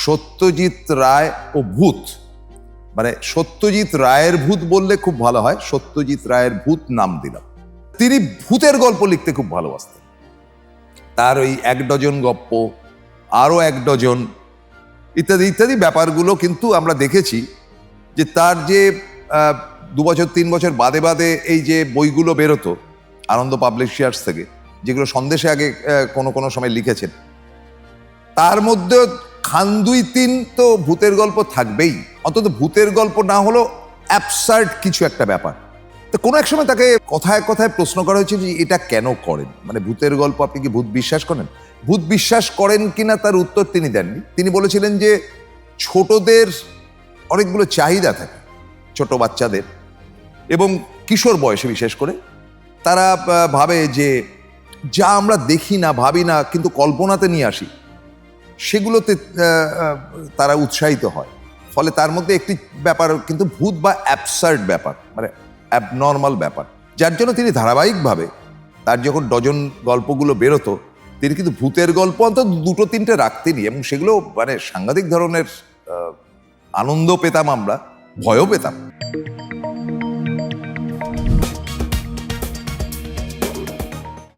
সত্যজিৎ রায় ও ভূত, মানে সত্যজিৎ রায়ের ভূত বললে খুব ভালো হয়, সত্যজিৎ রায়ের ভূত নাম দিলাম। তিনি ভূতের গল্প লিখতে খুব ভালোবাসতেন। তার ওই 1 ডজন গপ্প, আরো 1 ডজন ইত্যাদি ইত্যাদি ব্যাপারগুলো কিন্তু আমরা দেখেছি যে তার যে 2 বছর 3 বছর বাদে বাদে এই যে বইগুলো বেরোতো আনন্দ পাবলিশার্স থেকে, যেগুলো সন্দেশে আগে কোনো কোনো সময় লিখেছেন, তার মধ্যে খান 2-3 তো ভূতের গল্প থাকবেই, অন্তত ভূতের গল্প না হলেও অ্যাবসার্ড কিছু একটা ব্যাপার। তো কোনো এক সময় তাকে কথায় কথায় প্রশ্ন করা হয়েছিল যে এটা কেন করেন, মানে ভূতের গল্প আপনি কি ভূত বিশ্বাস করেন? ভূত বিশ্বাস করেন কিনা তার উত্তর তিনি দেননি। তিনি বলেছিলেন যে ছোটদের অনেকগুলো চাহিদা থাকে, ছোট বাচ্চাদের এবং কিশোর বয়সে বিশেষ করে, তারা ভাবে যে যা আমরা দেখি না, ভাবি না, কিন্তু কল্পনাতে নিয়ে আসি, সেগুলোতে তারা উৎসাহিত হয়। ফলে তার মধ্যে একটি ব্যাপার কিন্তু ভূত বা অ্যাবসার্ড ব্যাপার, মানে অ্যাবনর্মাল ব্যাপার, যার জন্য তিনি ধারাবাহিকভাবে তার যখন ডজন গল্পগুলো বেরোতো, তিনি কিন্তু ভূতের গল্প অন্তত 2-3টে রাখতেনই, এবং সেগুলো মানে সাংঘাতিক ধরনের আনন্দ পেতাম, আমরা ভয়ও পেতাম।